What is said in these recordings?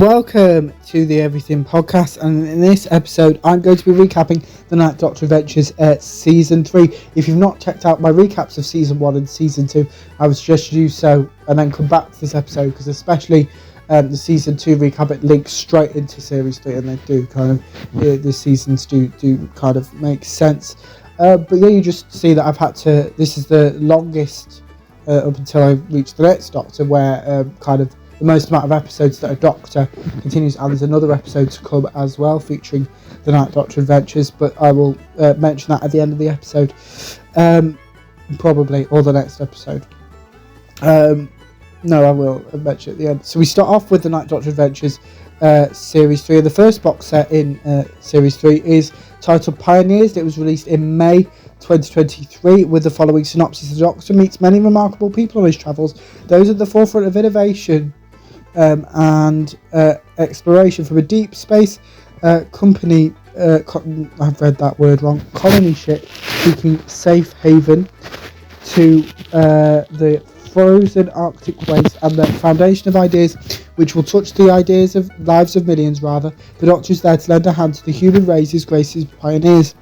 Welcome to the Everything Podcast, and in this episode I'm going to be recapping the Ninth Doctor Adventures Season 3. If you've not checked out my recaps of Season 1 and Season 2, I would suggest you do so and then come back to this episode, because especially the Season 2 recap, it links straight into Series 3, and they do kind of, the seasons do kind of make sense. But yeah, you just see that I've had to, this is the longest up until I reach the next Doctor, where kind of the most amount of episodes that a Doctor continues, and there's another episode to come as well featuring the Ninth Doctor Adventures, but I will mention that at the end of the episode, probably, or the next episode. No, I will mention it at the end. So we start off with the Ninth Doctor Adventures Series 3. The first box set in Series 3 is titled Pioneers. It was released in May 2023 with the following synopsis. The Doctor meets many remarkable people on his travels, those at the forefront of innovation and exploration from a deep space company, I've read that word wrong, colony ship seeking safe haven, to the frozen Arctic waste and the foundation of ideas which will touch the lives of millions. The Doctor is there to lend a hand to the human race's greatest pioneers.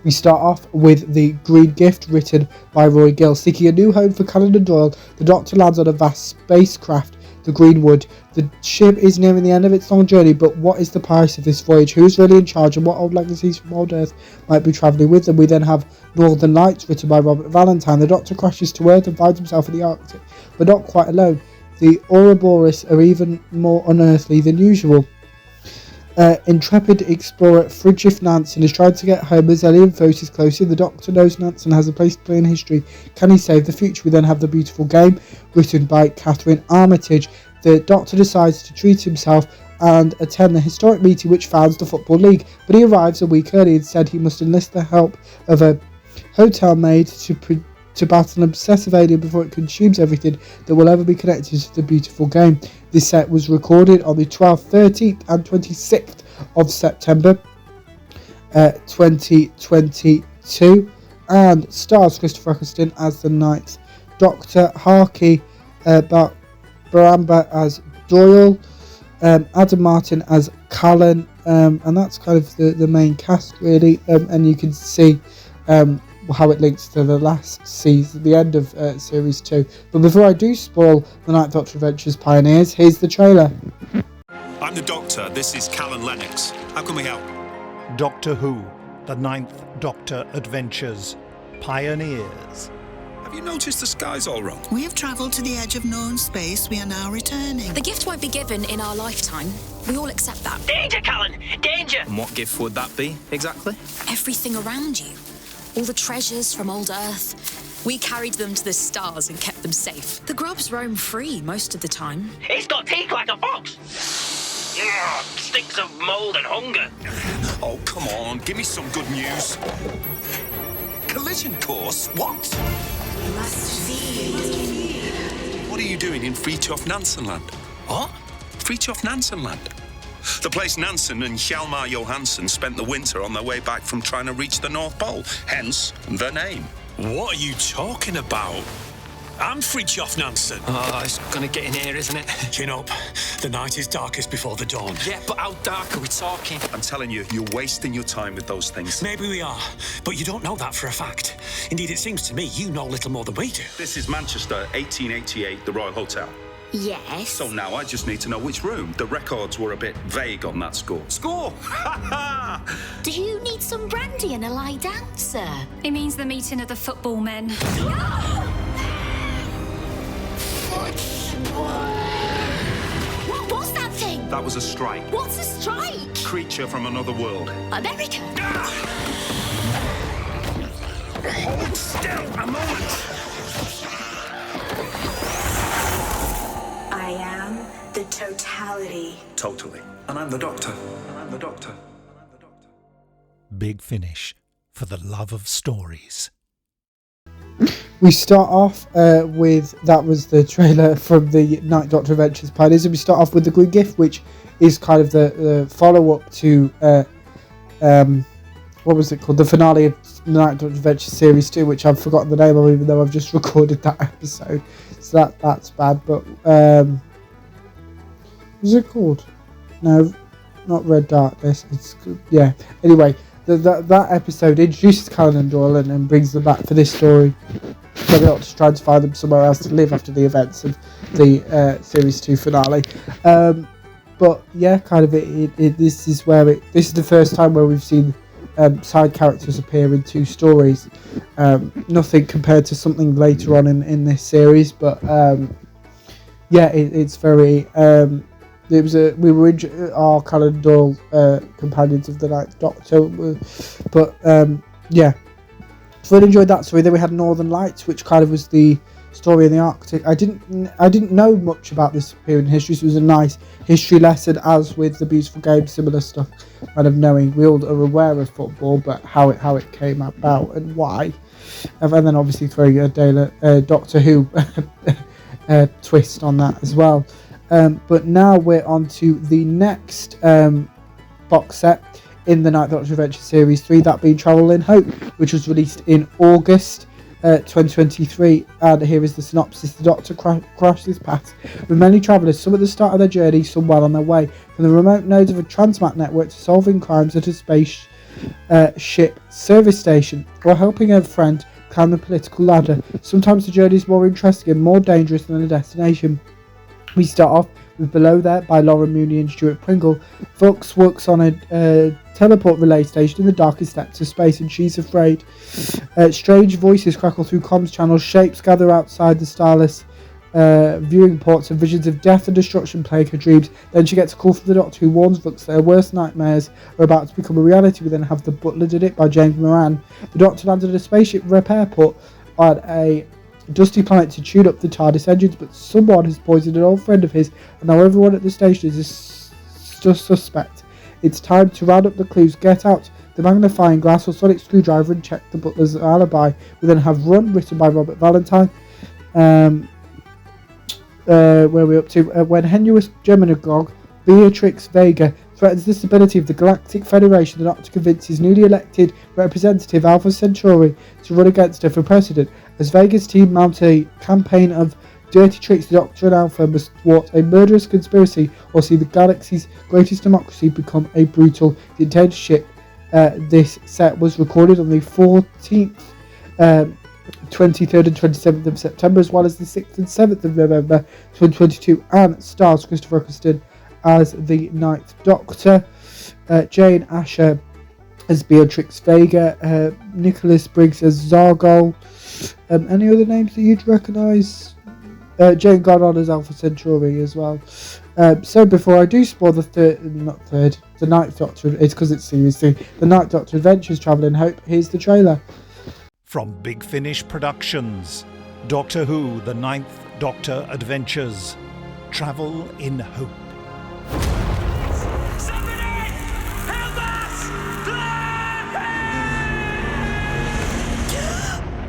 We start off with The Green Gift, written by Roy Gill. Seeking a new home for Callan and Doyle, the Doctor lands on a vast spacecraft, the Greenwood. The ship is nearing the end of its long journey, but what is the price of this voyage? Who is really in charge, and what old legacies from old Earth might be travelling with them? We then have Northern Lights, written by Robert Valentine. The Doctor crashes to Earth and finds himself in the Arctic, but not quite alone. The Ouroboros are even more unearthly than usual. Intrepid explorer Fridtjof Nansen is trying to get home as alien foes is closer. The Doctor knows Nansen has a place to play in history. Can he save the future? We then have The Beautiful Game, written by Catherine Armitage. The Doctor decides to treat himself and attend the historic meeting which founds the Football League, but he arrives a week early. Instead, he must enlist the help of a hotel maid to battle an obsessive alien before it consumes everything that will ever be connected to The Beautiful Game. This set was recorded on the 12th, 13th and 26th of September 2022 and stars Christopher Eccleston as the Ninth Doctor, Harky Baramba as Doyle, Adam Martin as Callan, and that's kind of the main cast really, and you can see how it links to the last season, the end of Series 2. But before I do spoil the Ninth Doctor Adventures Pioneers, here's the trailer. I'm the Doctor, this is Callan Lennox. How can we help? Doctor Who, the Ninth Doctor Adventures Pioneers. Have you noticed the sky's all wrong? We have travelled to the edge of known space. We are now returning. The gift won't be given in our lifetime. We all accept that. Danger, Callan! Danger! And what gift would that be, exactly? Everything around you. All the treasures from old Earth. We carried them to the stars and kept them safe. The grubs roam free most of the time. It's got teeth like a fox! Yeah, stinks of mould and hunger. Oh, come on, give me some good news. Collision course? What? What are you doing in Fridtjof Nansen Land? What? Fridtjof Nansen Land. The place Nansen and Hjalmar Johansson spent the winter on their way back from trying to reach the North Pole, hence the name. What are you talking about? I'm Fridtjof Nansen. Oh, it's gonna get in here, isn't it? Chin up. The night is darkest before the dawn. Yeah, but how dark are we talking? I'm telling you, you're wasting your time with those things. Maybe we are, but you don't know that for a fact. Indeed, it seems to me you know little more than we do. This is Manchester, 1888, the Royal Hotel. Yes. So now I just need to know which room. The records were a bit vague on that score. Score! Do you need some brandy and a lie down, sir? It means the meeting of the football men. What was that thing? That was a strike. What's a strike? Creature from another world. America. Hold still a moment. I am the totality. Totally. And I'm the Doctor. Big Finish, for the love of stories. We start off with, that was the trailer from the Ninth Doctor Adventures Pioneers, and we start off with The Green Gift, which is kind of the follow-up to, what was it called? The finale of the Ninth Doctor Adventures Series 2, which I've forgotten the name of, even though I've just recorded that episode. So that's bad, but Was it called? No, not Red Darkness. It's yeah. Anyway, that episode introduces Conan Doyle and brings them back for this story. So the Doctor's trying to find them somewhere else to live after the events of the series 2 finale. But yeah, kind of this is the first time where we've seen side characters appear in 2 stories. Nothing compared to something later on in this series, but yeah, it's very. We were our Conan Doyle companions of the Ninth Doctor, but yeah. So I enjoyed that story. Then we had Northern Lights, which kind of was the story in the Arctic. I didn't know much about this period in history, so it was a nice history lesson, as with the Beautiful Game, similar stuff, kind of knowing we all are aware of football, but how it came about and why. And then obviously throwing a Doctor Who twist on that as well. But now we're on to the next box set in the Ninth Doctor Adventure Series 3, that being Travel in Hope, which was released in August 2023. And here is the synopsis. The Doctor crosses paths with many travellers, some at the start of their journey, some well on their way, from the remote nodes of a transmat network to solving crimes at a space ship service station, or helping a friend climb the political ladder. Sometimes the journey is more interesting and more dangerous than the destination. We start off with Below There by Laura Mooney and Stuart Pringle. Vox works on a teleport relay station in the darkest depths of space, and she's afraid. Strange voices crackle through comms channels, shapes gather outside the starless viewing ports, and visions of death and destruction plague her dreams. Then she gets a call from the Doctor, who warns Vox that her worst nightmares are about to become a reality. We then have The Butler Did It by James Moran. The Doctor landed at a spaceship repair port on a dusty planet to tune up the TARDIS engines, but someone has poisoned an old friend of his, and now everyone at the station is just suspect. It's time to round up the clues, get out the magnifying glass or sonic screwdriver and check the butler's alibi. We then have Run, written by Robert Valentine. Where are we up to? When Henry Geminigogue, Beatrix Vega, threatens the stability of the Galactic Federation, the Doctor convinces newly elected representative Alpha Centauri to run against her for president. As Vega's team mount a campaign of dirty tricks, the Doctor and Alpha must thwart a murderous conspiracy or see the galaxy's greatest democracy become a brutal dictatorship. This set was recorded on the 14th, 23rd and 27th of September, as well as the 6th and 7th of November 2022, and stars Christopher Eccleston as the Ninth Doctor, Jane Asher as Beatrix Vega, Nicholas Briggs as Zargol. Any other names that you'd recognise? Jane Goddard as Alpha Centauri as well. So before I do spoil the Ninth Doctor, it's because it's Series 3, the Ninth Doctor Adventures Travel in Hope, here's the trailer. From Big Finish Productions, Doctor Who, the Ninth Doctor Adventures, Travel in Hope.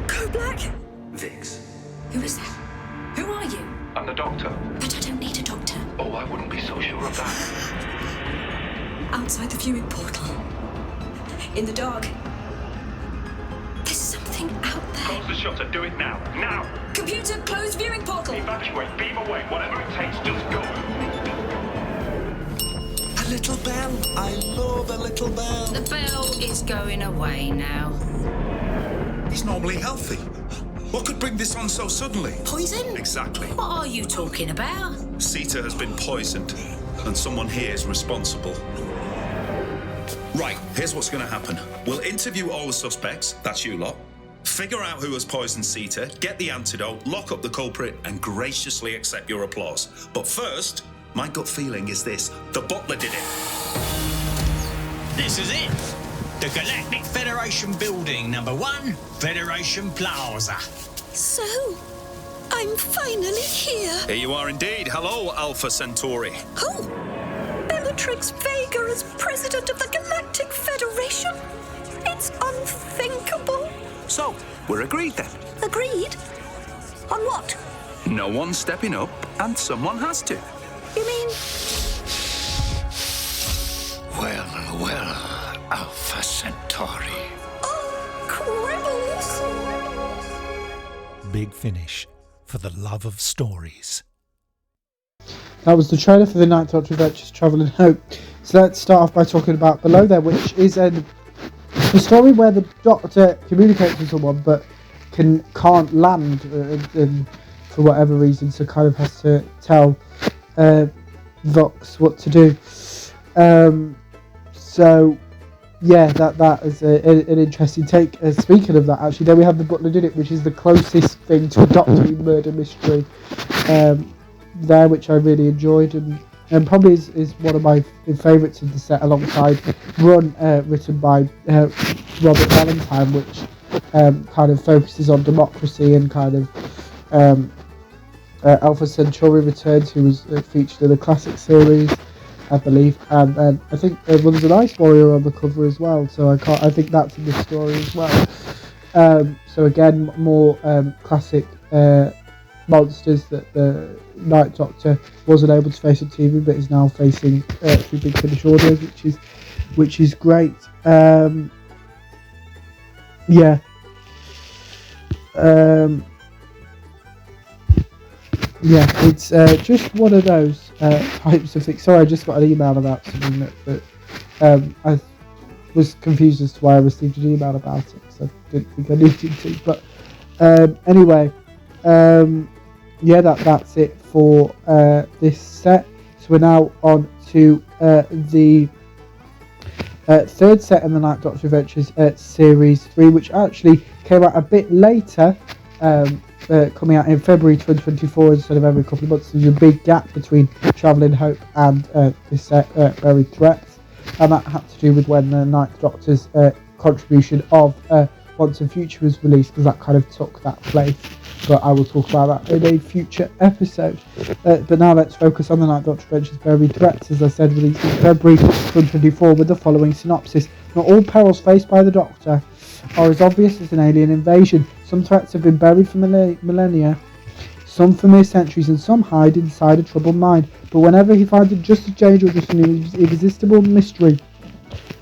Go Black! Vix, Who is that? Who are you? I'm the Doctor. But I don't need a doctor. Oh, I wouldn't be so sure of that. Outside the viewing portal. In the dark. There's something out there. Close the shutter. Do it now. Now! Computer, close viewing portal. Evacuate. Beam away. Whatever it takes, just go. A little bell. I love a little bell. The bell is going away now. He's normally healthy. What could bring this on so suddenly? Poison? Exactly. What are you talking about? Sita has been poisoned, and someone here is responsible. Right, here's what's going to happen. We'll interview all the suspects, that's you lot, figure out who has poisoned Sita, get the antidote, lock up the culprit, and graciously accept your applause. But first, my gut feeling is this: the Butler did it. This is it. The Galactic Federation Building, number 1, Federation Plaza. So, I'm finally here. Here you are indeed. Hello, Alpha Centauri. Who? Bellatrix Vega as president of the Galactic Federation? It's unthinkable. So, we're agreed then. Agreed? On what? No one's stepping up, and someone has to. You mean... Well, Alpha Centauri. Oh, cribbles! Big Finish, for the love of stories. That was the trailer for the Ninth Doctor Adventures Travel in Hope. So let's start off by talking about Below There, which is a story where the Doctor communicates with someone but can't land for whatever reason, so kind of has to tell Vox what to do. So yeah, that is an interesting take. Speaking of that, actually, then we have The Butler Did It, which is the closest thing to a Doctor Who murder mystery there, which I really enjoyed, and probably is one of my favourites of the set, alongside Run, written by Robert Valentine, which kind of focuses on democracy, and kind of Alpha Centauri Returns, who was featured in the classic series, I believe, and I think there's an Ice Warrior on the cover as well, so I think that's in the story as well. So again, more classic monsters that the Ninth Doctor wasn't able to face on TV, but is now facing through Big Finish audios, which is great. Yeah. Yeah, it's just one of those types of things. Sorry, I just got an email about something that I was confused as to why I received an email about it, because I didn't think I needed to. But anyway, yeah, that's it for this set. So we're now on to the third set in the Ninth Doctor Adventures Series 3, which actually came out a bit later, coming out in February 2024 instead of every couple of months. There's a big gap between Travelling Hope and this set, Buried Threats, and that had to do with when the Ninth Doctor's contribution of Once and Future was released, because that kind of took that place. But I will talk about that in a future episode. But now let's focus on the Ninth Doctor Adventures Buried Threats, as I said, released in February 2024, with the following synopsis. Not all perils faced by the Doctor are as obvious as an alien invasion. Some threats have been buried for millennia, some for mere centuries, and some hide inside a troubled mind. But whenever he finds a just danger or just an irresistible mystery,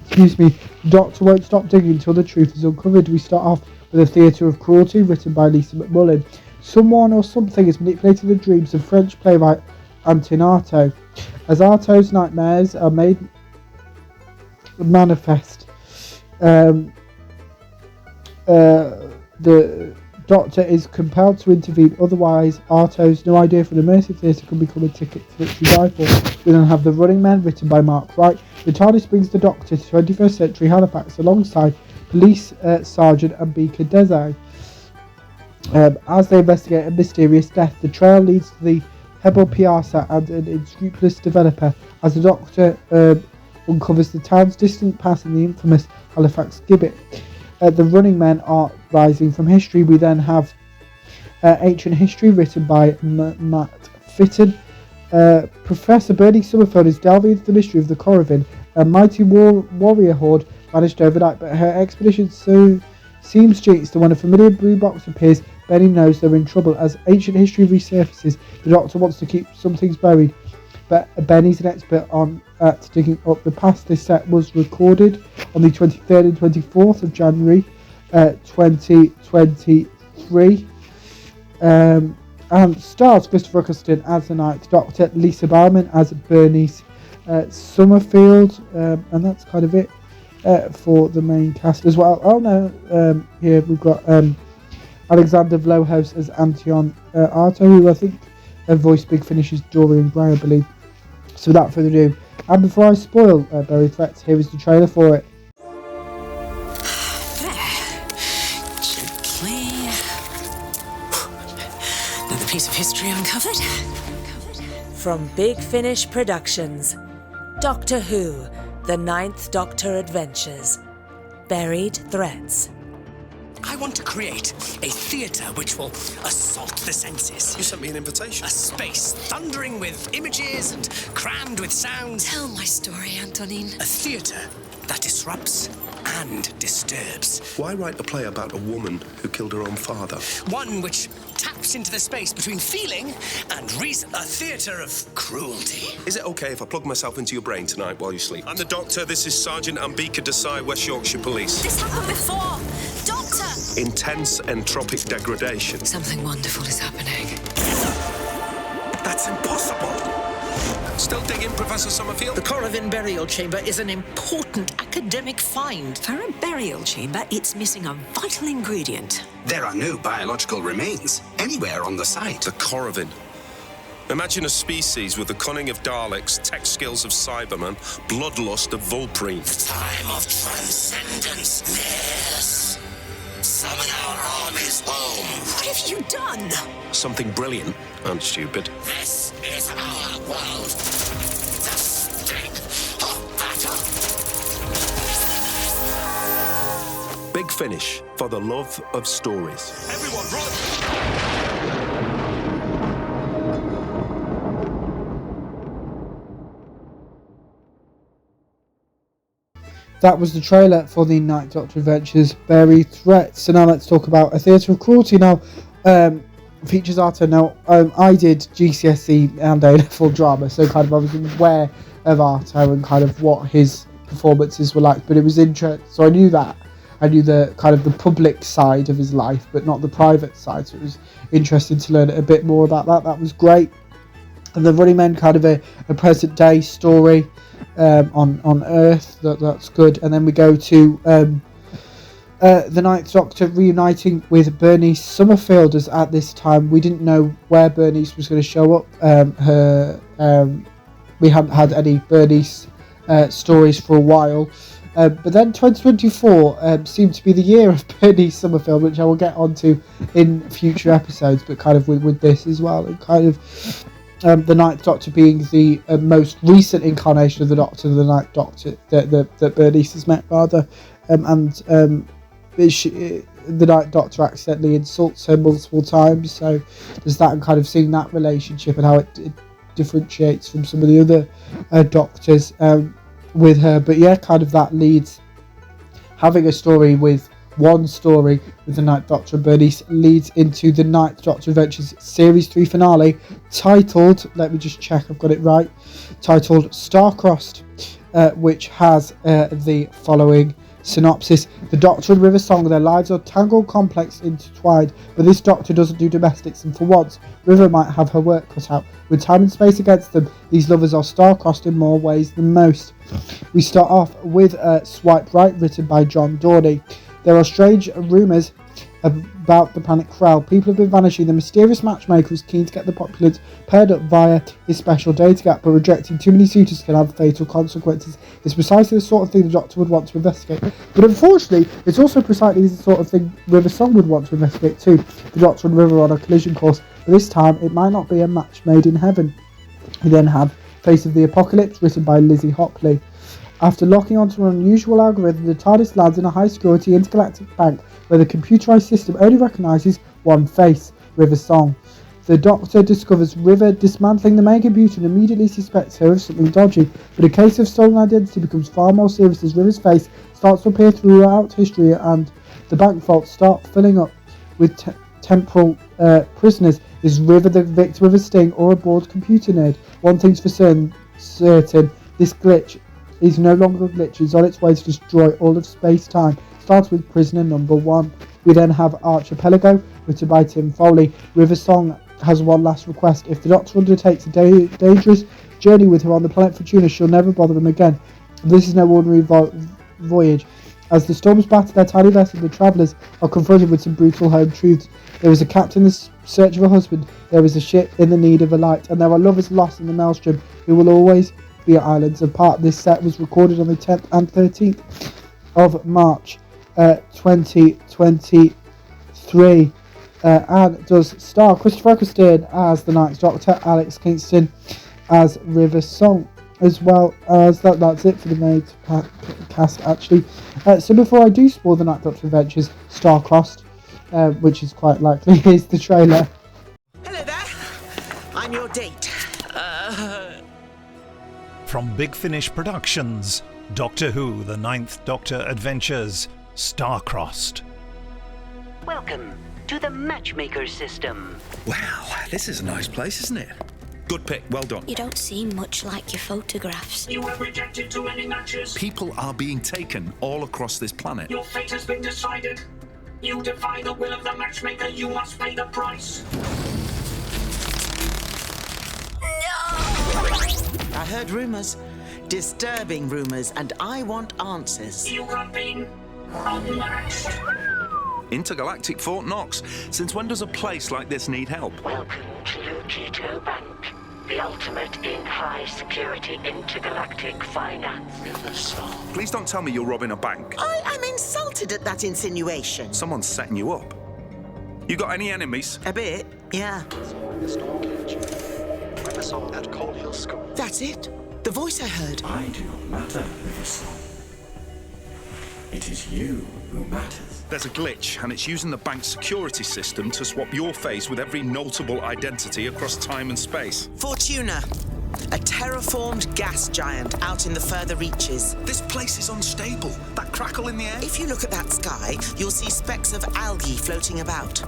the Doctor won't stop digging until the truth is uncovered. We start off with A Theatre of Cruelty, written by Lisa McMullen. Someone or something is manipulating the dreams of French playwright Antoine Artaud. As Artaud's nightmares are made manifest, the Doctor is compelled to intervene, otherwise Artaud's new idea for an immersive theatre can become a ticket to literally die for. We then have The Running Men, written by Mark Wright. The TARDIS brings the Doctor to 21st century Halifax alongside Police Sergeant Ambika Desai. As they investigate a mysterious death, the trail leads to the Pebble Piazza and an unscrupulous developer, as the Doctor uncovers the town's distant past in the infamous Halifax Gibbet. The Running Men are rising from history. We then have Ancient History, written by Matt Fitton. Professor Bernie Summerfield is delving into the mystery of the Corrigan. A mighty warrior horde vanished overnight, but her expedition soon seems jinxed, and when a familiar blue box appears, Benny knows they're in trouble. As Ancient History resurfaces, the Doctor wants to keep some things buried, but Benny's an expert at digging up the past. This set was recorded on the 23rd and 24th of January 2023, and stars Christopher Eccleston as the Ninth Doctor, Lisa Bowman as Bernice Summerfield, and that's kind of it for the main cast as well. Oh no, here we've got Alexander Vlohos as Antoine Artaud, who I think voiced Big Finish's Dorian Gray, I believe. So without further ado, and before I spoil Buried Threats, here is the trailer for it. Gently. Another piece of history uncovered. From Big Finish Productions, Doctor Who, The Ninth Doctor Adventures, Buried Threats. I want to create a theatre which will assault the senses. You sent me an invitation. A space thundering with images and crammed with sound. Tell my story, Antonin. A theatre that disrupts and disturbs. Why write a play about a woman who killed her own father? One which taps into the space between feeling and reason. A theatre of cruelty. Is it okay if I plug myself into your brain tonight while you sleep? I'm the Doctor. This is Sergeant Ambika Desai, West Yorkshire Police. This happened before. Doctor! Intense entropic degradation. Something wonderful is happening. That's impossible. Still digging, Professor Summerfield? The Korovin burial chamber is an important academic find. For a burial chamber, it's missing a vital ingredient. There are no biological remains anywhere on the site. The Korovin. Imagine a species with the cunning of Daleks, tech skills of Cybermen, bloodlust of Vulprine. The time of transcendence nears. Summon our armies home. What have you done? Something brilliant and stupid. This is our world. The sting of battle. Big Finish, for the love of stories. Everyone, run! That was the trailer for the Ninth Doctor Adventures Buried Threats. So now let's talk about A Theatre of Cruelty. Now, features Arto. Now, I did GCSE and A-level drama, so kind of I was aware of Arto and kind of what his performances were like. But it was interesting, so I knew that. I knew the kind of the public side of his life, but not the private side. So it was interesting to learn a bit more about that. That was great. And the Running Men, kind of a present day story on Earth. That's good. And then we go to the Ninth Doctor reuniting with Bernice Summerfield. As at this time we didn't know where Bernice was going to show up. We hadn't had any Bernice stories for a while. But then 2024 seemed to be the year of Bernice Summerfield, which I will get onto in future episodes, but kind of with this as well, and kind of the Ninth Doctor being the most recent incarnation of the Doctor, the Ninth Doctor that Bernice has met, rather, the Ninth Doctor accidentally insults her multiple times, so there's that, and kind of seeing that relationship and how it differentiates from some of the other Doctors with her. But yeah, kind of that leads, having a story with one story with the Ninth Doctor and Bernice leads into the Ninth Doctor Adventures Series 3 finale, titled, let me just check I've got it right, titled Star-Crossed, which has the following synopsis. The Doctor and River Song, their lives are tangled, complex, intertwined, but this Doctor doesn't do domestics, and for once, River might have her work cut out. With time and space against them, these lovers are star-crossed in more ways than most. We start off with Swipe Right, written by John Dorney. There are strange rumours about the planet Krell. People have been vanishing. The mysterious matchmaker is keen to get the populace paired up via his special data gap, but rejecting too many suitors can have fatal consequences. It's precisely the sort of thing the Doctor would want to investigate. But unfortunately, it's also precisely the sort of thing River Song would want to investigate too. The Doctor and River are on a collision course, but this time it might not be a match made in heaven. We then have Face of the Apocalypse, written by Lizzie Hopley. After locking onto an unusual algorithm, the TARDIS lands in a high-security intergalactic bank where the computerized system only recognises one face, River Song. The Doctor discovers River dismantling the main computer and immediately suspects her of something dodgy, but a case of stolen identity becomes far more serious as River's face starts to appear throughout history and the bank vaults start filling up with temporal prisoners. Is River the victim of a sting or a bored computer nerd? One thing's for certain, this glitch is no longer a glitch. It's on its way to destroy all of space-time. Starts with prisoner number 1. We then have Archipelago, written by Tim Foley. River Song has one last request. If the Doctor undertakes a dangerous journey with her on the planet Fortuna, she'll never bother him again. This is no ordinary voyage. As the storms batter their tiny vessel, the travellers are confronted with some brutal home truths. There is a captain in search of a husband, there is a ship in the need of a light, and there are lovers lost in the maelstrom who will always be islands apart. This set was recorded on the 10th and 13th of March 2023 and does star Christopher Eccleston as the Ninth Doctor, Alex Kingston as River Song, as well as that's it for the main cast actually. So before I do spoil the Ninth Doctor Adventures Star-Crossed, which is quite likely, here's the trailer. Hello there, I'm your date. From Big Finish Productions, Doctor Who, The Ninth Doctor Adventures, Star-Crossed. Welcome to the Matchmaker system. Wow, this is a nice place, isn't it? Good pick, well done. You don't seem much like your photographs. You have rejected too many matches. People are being taken all across this planet. Your fate has been decided. You defy the will of the matchmaker, you must pay the price. No! I heard rumours. Disturbing rumours, and I want answers. You have been unlatched. Intergalactic Fort Knox. Since when does a place like this need help? Welcome to Lugito Bank, the ultimate in high security intergalactic finance. Please don't tell me you're robbing a bank. I'm insulted at that insinuation. Someone's setting you up. You got any enemies? A bit, yeah. Riversong at Cornhill School. That's it. The voice I heard. I do not matter, Riversong. It is you who matters. There's a glitch, and it's using the bank's security system to swap your face with every notable identity across time and space. Fortuna, a terraformed gas giant out in the further reaches. This place is unstable. That crackle in the air? If you look at that sky, you'll see specks of algae floating about.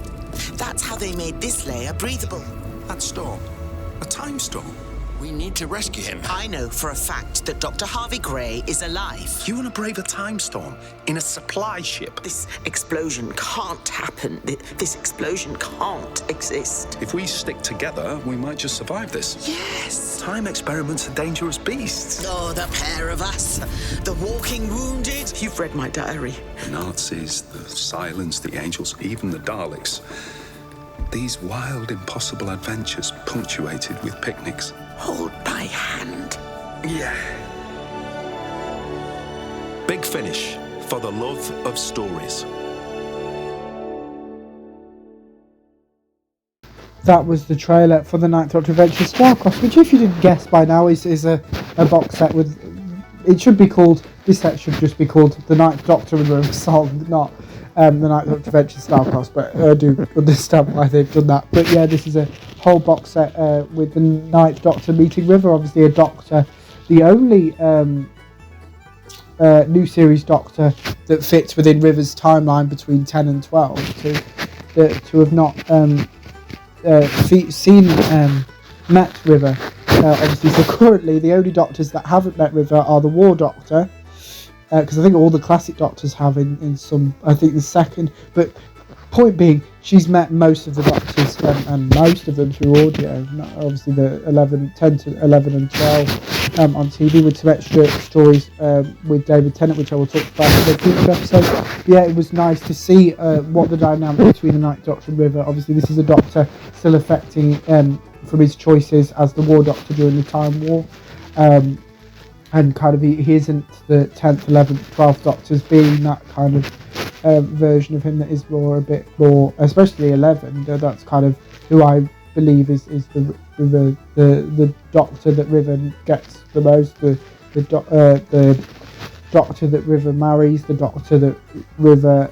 That's how they made this layer breathable. That storm? A time storm? We need to rescue him. I know for a fact that Dr. Harvey Gray is alive. You want to brave a time storm in a supply ship? This explosion can't happen. This explosion can't exist. If we stick together, we might just survive this. Yes. Time experiments are dangerous beasts. Oh, the pair of us. The walking wounded. You've read my diary. The Nazis, the Silence, the Angels, even the Daleks. These wild, impossible adventures punctuated with picnics. Hold my hand. Yeah. Big Finish, for the love of stories. That was the trailer for the Ninth Doctor Adventure Starcross, which, if you didn't guess by now, is a box set with... It should be called... This set should just be called The Ninth Doctor and River Song, not the Ninth Doctor Adventure Starcross, but I do understand why they've done that. But yeah, this is a whole box set with the Ninth Doctor meeting River, obviously a Doctor, the only new series Doctor that fits within River's timeline between 10 and 12 to have not met River. Obviously, so currently the only Doctors that haven't met River are the War Doctor, because I think all the classic Doctors have in some, I think the second, but point being, she's met most of the Doctors and most of them through audio, obviously the 10 to 11 and 12 on TV, with some extra stories with David Tennant, which I will talk about in the future episode. Yeah, it was nice to see what the dynamic between the Ninth Doctor and River. Obviously this is a Doctor still affecting from his choices as the War Doctor during the Time War. And kind of he isn't the 10th, 11th, 12th Doctors, being that kind of version of him that is a bit more, especially 11. That's kind of who I believe is the Doctor that River gets the most, the Doctor that River marries, the Doctor that River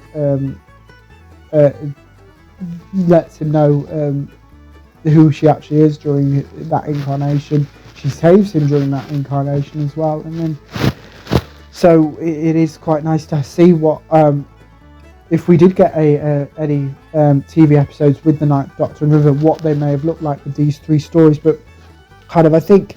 lets him know who she actually is during that incarnation. She saves him during that incarnation as well, and then so it is quite nice to see what if we did get any TV episodes with the Ninth Doctor and River, what they may have looked like with these three stories. But kind of, I think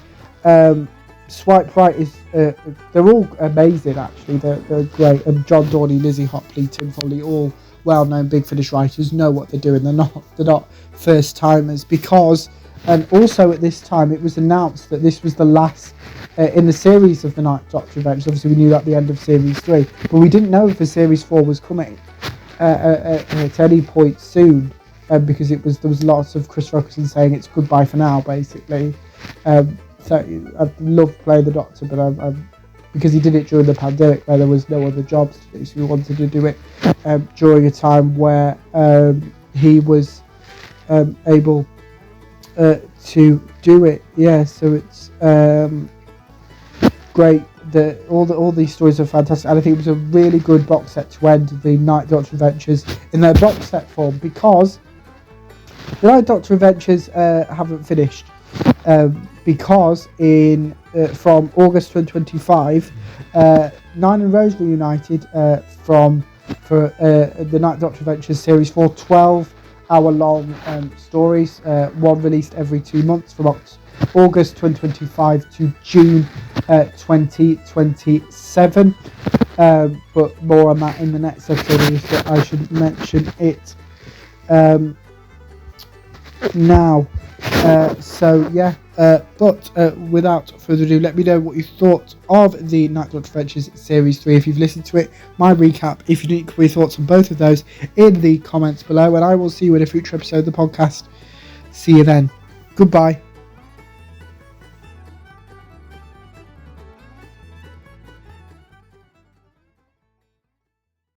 Swipe Right is they're all amazing actually. They're great, and John Dorney, Lizzie Hopley, Tim Foley, all well-known Big Finish writers, know what they're doing. They're not first timers, because. And also at this time it was announced that this was the last in the series of the Ninth Doctor Adventures. Obviously we knew that at the end of series 3, but we didn't know if a series 4 was coming at any point soon, because there was lots of Chris Ferguson saying it's goodbye for now, basically. So I love playing the Doctor, but because he did it during the pandemic where there was no other jobs to do, so we wanted to do it during a time where he was able to do it. Yeah, so it's great that all these stories are fantastic, and I think it was a really good box set to end the Ninth Doctor Adventures in their box set form, because the Ninth Doctor Adventures haven't finished, because in from August 2025 Nine and Rose reunited for the Ninth Doctor Adventures Series 4, 12-hour-long stories, one released every 2 months from August 2025 to June 2027. But more on that in the next episode. I should mention it now. But without further ado, let me know what you thought of the Ninth Doctor Adventures Series 3 if you've listened to it, my recap, if you didn't, your thoughts on both of those in the comments below, and I will see you in a future episode of the podcast. See you then. Goodbye.